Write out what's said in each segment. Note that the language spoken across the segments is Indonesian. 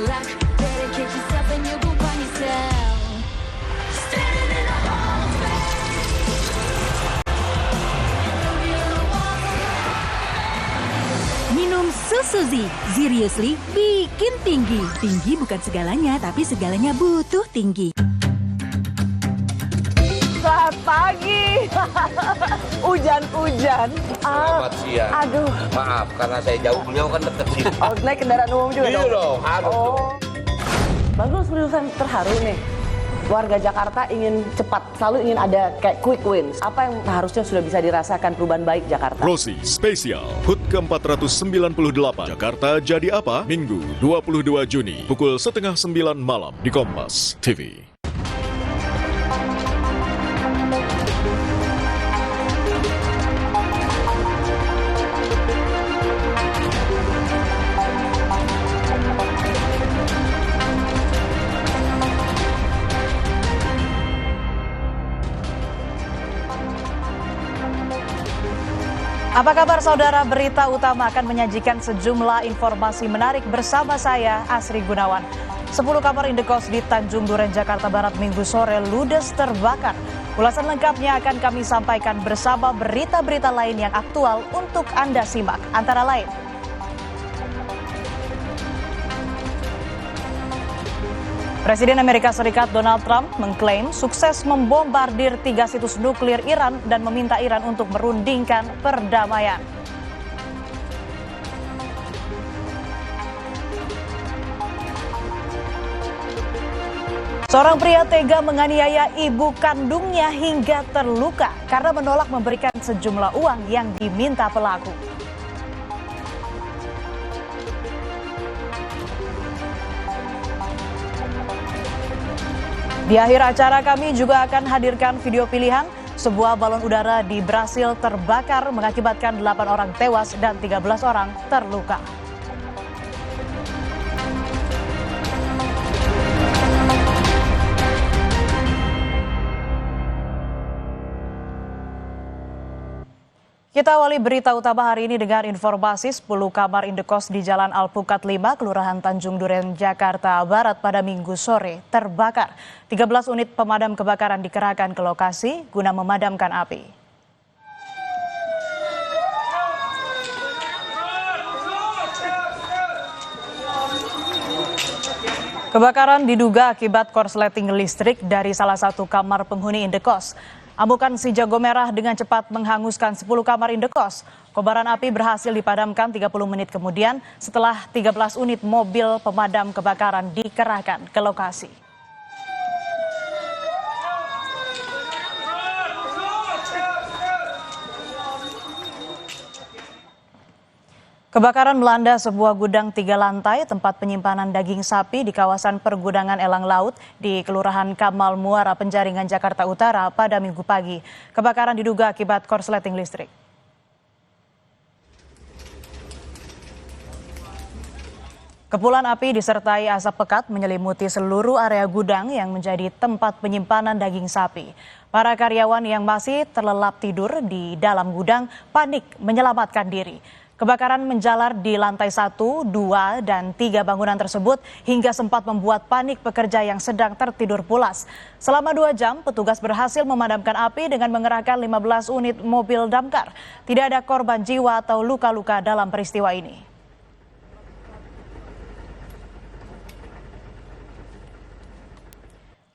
luck. Better get yourself and you will find yourself. Standing in a hall of Minum susu Zi, seriously bikin tinggi. Tinggi bukan segalanya, tapi segalanya butuh tinggi. Selamat pagi. Hujan-hujan. Selamat siang. Aduh. Maaf, karena saya jauh, beliau kan dekat sini. Oh, naik kendaraan umum juga Iya dong? dong, harus dong. Oh. Bagus, berurusan terharu nih. Warga Jakarta ingin cepat, selalu ingin ada kayak quick wins. Apa yang harusnya sudah bisa dirasakan perubahan baik Jakarta? Rosi Spesial HUT ke-498 Jakarta Jadi Apa? Minggu 22 Juni pukul 8:30 malam di Kompas TV. Apa kabar saudara? Berita utama akan menyajikan sejumlah informasi menarik bersama saya, Asri Gunawan. 10 kamar indekos di Tanjung Duren, Jakarta Barat Minggu sore ludes terbakar. Ulasan lengkapnya akan kami sampaikan bersama berita-berita lain yang aktual untuk Anda simak. Antara lain, Presiden Amerika Serikat Donald Trump mengklaim sukses membombardir 3 situs nuklir Iran dan meminta Iran untuk merundingkan perdamaian. Seorang pria tega menganiaya ibu kandungnya hingga terluka karena menolak memberikan sejumlah uang yang diminta pelaku. Di akhir acara kami juga akan hadirkan video pilihan sebuah balon udara di Brasil terbakar mengakibatkan 8 orang tewas dan 13 orang terluka. Kita awali berita utama hari ini dengan informasi 10 kamar indekos di Jalan Alpukat 5, Kelurahan Tanjung Duren, Jakarta Barat pada Minggu sore terbakar. 13 unit pemadam kebakaran dikerahkan ke lokasi guna memadamkan api. Kebakaran diduga akibat korsleting listrik dari salah satu kamar penghuni indekos. Amukan si jago merah dengan cepat menghanguskan 10 kamar indekos. Kobaran api berhasil dipadamkan 30 menit kemudian setelah 13 unit mobil pemadam kebakaran dikerahkan ke lokasi. Kebakaran melanda sebuah gudang 3 lantai tempat penyimpanan daging sapi di kawasan pergudangan Elang Laut di Kelurahan Kamal Muara, Penjaringan, Jakarta Utara pada Minggu pagi. Kebakaran diduga akibat korsleting listrik. Kepulan api disertai asap pekat menyelimuti seluruh area gudang yang menjadi tempat penyimpanan daging sapi. Para karyawan yang masih terlelap tidur di dalam gudang panik menyelamatkan diri. Kebakaran menjalar di lantai 1, 2, dan 3 bangunan tersebut hingga sempat membuat panik pekerja yang sedang tertidur pulas. Selama 2 jam, petugas berhasil memadamkan api dengan mengerahkan 15 unit mobil damkar. Tidak ada korban jiwa atau luka-luka dalam peristiwa ini.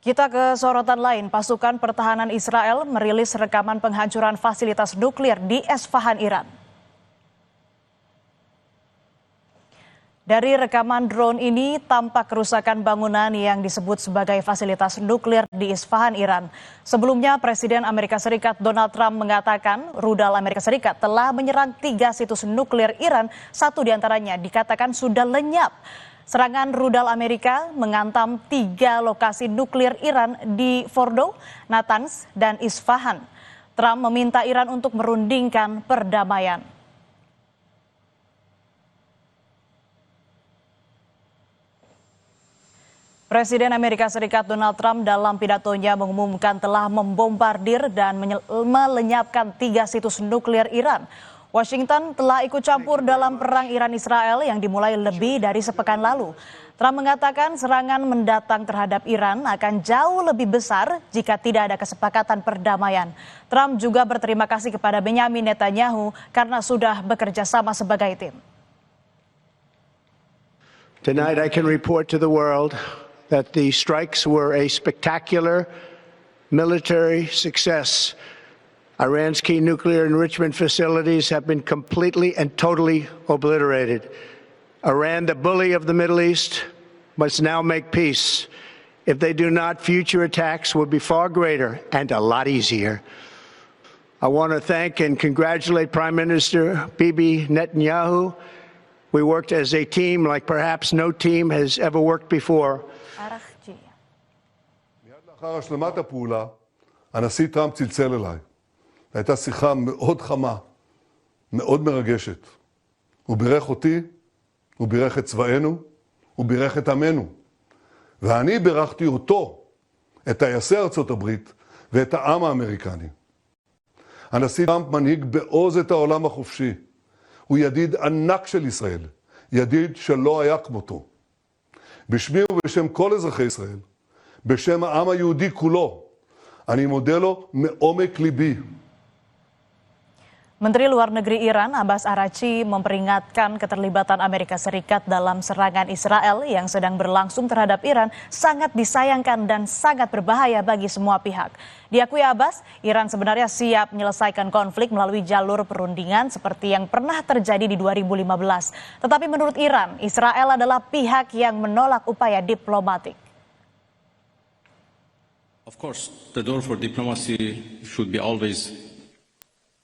Kita ke sorotan lain, pasukan pertahanan Israel merilis rekaman penghancuran fasilitas nuklir di Esfahan, Iran. Dari rekaman drone ini tampak kerusakan bangunan yang disebut sebagai fasilitas nuklir di Isfahan, Iran. Sebelumnya Presiden Amerika Serikat Donald Trump mengatakan rudal Amerika Serikat telah menyerang 3 situs nuklir Iran, 1 diantaranya dikatakan sudah lenyap. Serangan rudal Amerika menghantam 3 lokasi nuklir Iran di Fordo, Natanz, dan Isfahan. Trump meminta Iran untuk merundingkan perdamaian. Presiden Amerika Serikat Donald Trump dalam pidatonya mengumumkan telah membombardir dan melenyapkan 3 situs nuklir Iran. Washington telah ikut campur dalam perang Iran-Israel yang dimulai lebih dari sepekan lalu. Trump mengatakan serangan mendatang terhadap Iran akan jauh lebih besar jika tidak ada kesepakatan perdamaian. Trump juga berterima kasih kepada Benyamin Netanyahu karena sudah bekerja sama sebagai tim. Tonight I can report to the world that the strikes were a spectacular military success. Iran's key nuclear enrichment facilities have been completely and totally obliterated. Iran, the bully of the Middle East, must now make peace. If they do not, future attacks will be far greater and a lot easier. I want to thank and congratulate Prime Minister Bibi Netanyahu. We worked as a team like perhaps no team has ever worked before. מיד לאחר השלמת הפעולה, הנשיא טראמפ צלצל אליי. הייתה שיחה מאוד חמה, מאוד מרגשת. הוא בירך אותי, הוא בירך את צבאנו, הוא בירך את עמנו. ואני בירכתי אותו, את טייסי ארצות הברית ואת העם האמריקני. הנשיא טראמפ מנהיג בעוז את העולם החופשי. הוא ידיד ענק של ישראל, ידיד שלא היה כמותו. בשמי ובשם כל אזרחי ישראל, בשם העם היהודי כולו, אני מודה לו מעומק ליבי. Menteri Luar Negeri Iran Abbas Araghchi memperingatkan keterlibatan Amerika Serikat dalam serangan Israel yang sedang berlangsung terhadap Iran sangat disayangkan dan sangat berbahaya bagi semua pihak. Diakui Abbas, Iran sebenarnya siap menyelesaikan konflik melalui jalur perundingan seperti yang pernah terjadi di 2015. Tetapi menurut Iran, Israel adalah pihak yang menolak upaya diplomatik. Of course, the door for diplomacy should be always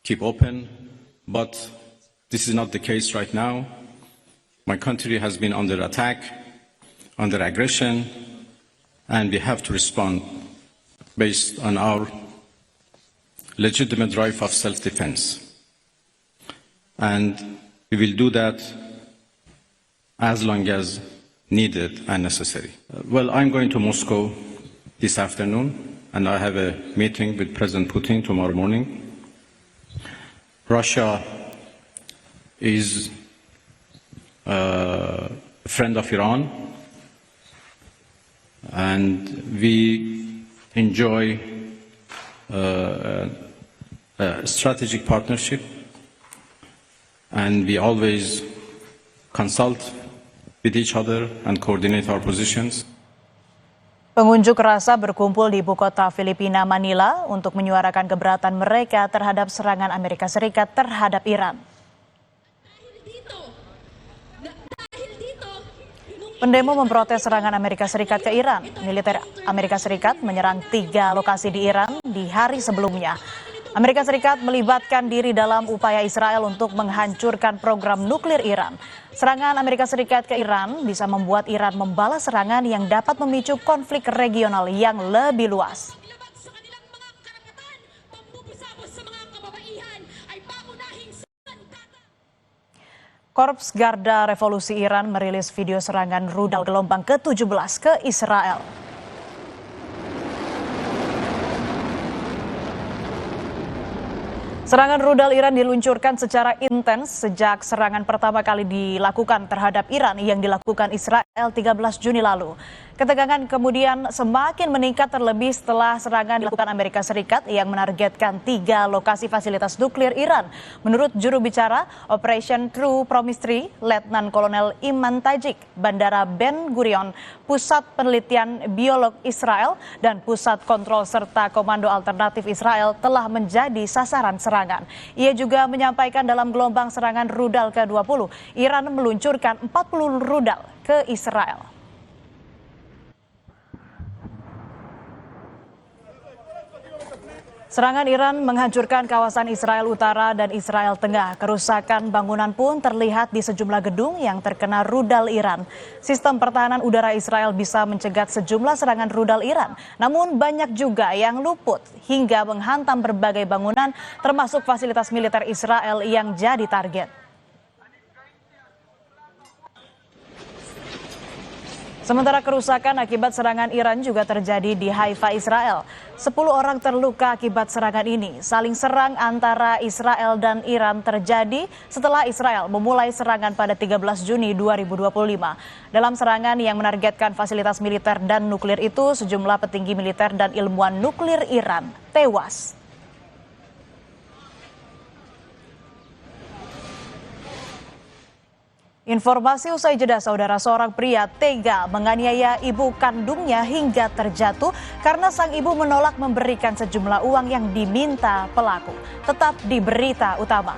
keep open, but this is not the case right now. My country has been under attack, under aggression, and we have to respond based on our legitimate right of self-defense. And we will do that as long as needed and necessary. Well, I'm going to Moscow this afternoon, and I have a meeting with President Putin tomorrow morning. Russia is a friend of Iran, and we enjoy a strategic partnership, and we always consult with each other and coordinate our positions. Pengunjuk rasa berkumpul di ibu kota Filipina, Manila, untuk menyuarakan keberatan mereka terhadap serangan Amerika Serikat terhadap Iran. Pendemo memprotes serangan Amerika Serikat ke Iran. Militer Amerika Serikat menyerang 3 lokasi di Iran di hari sebelumnya. Amerika Serikat melibatkan diri dalam upaya Israel untuk menghancurkan program nuklir Iran. Serangan Amerika Serikat ke Iran bisa membuat Iran membalas serangan yang dapat memicu konflik regional yang lebih luas. Korps Garda Revolusi Iran merilis video serangan rudal gelombang ke-17 ke Israel. Serangan rudal Iran diluncurkan secara intens sejak serangan pertama kali dilakukan terhadap Iran yang dilakukan Israel 13 Juni lalu. Ketegangan kemudian semakin meningkat terlebih setelah serangan dilakukan Amerika Serikat yang menargetkan 3 lokasi fasilitas nuklir Iran. Menurut juru bicara Operation True Promise 3, Letnan Kolonel Iman Tajik, Bandara Ben Gurion, Pusat Penelitian Biolog Israel, dan Pusat Kontrol serta Komando Alternatif Israel telah menjadi sasaran serangan. Ia juga menyampaikan dalam gelombang serangan rudal ke-20, Iran meluncurkan 40 rudal ke Israel. Serangan Iran menghancurkan kawasan Israel Utara dan Israel Tengah. Kerusakan bangunan pun terlihat di sejumlah gedung yang terkena rudal Iran. Sistem pertahanan udara Israel bisa mencegat sejumlah serangan rudal Iran. Namun banyak juga yang luput hingga menghantam berbagai bangunan termasuk fasilitas militer Israel yang jadi target. Sementara kerusakan akibat serangan Iran juga terjadi di Haifa, Israel. 10 orang terluka akibat serangan ini. Saling serang antara Israel dan Iran terjadi setelah Israel memulai serangan pada 13 Juni 2025. Dalam serangan yang menargetkan fasilitas militer dan nuklir itu, sejumlah petinggi militer dan ilmuwan nuklir Iran tewas. Informasi usai jeda, saudara, seorang pria tega menganiaya ibu kandungnya hingga terjatuh karena sang ibu menolak memberikan sejumlah uang yang diminta pelaku. Tetap di Berita Utama.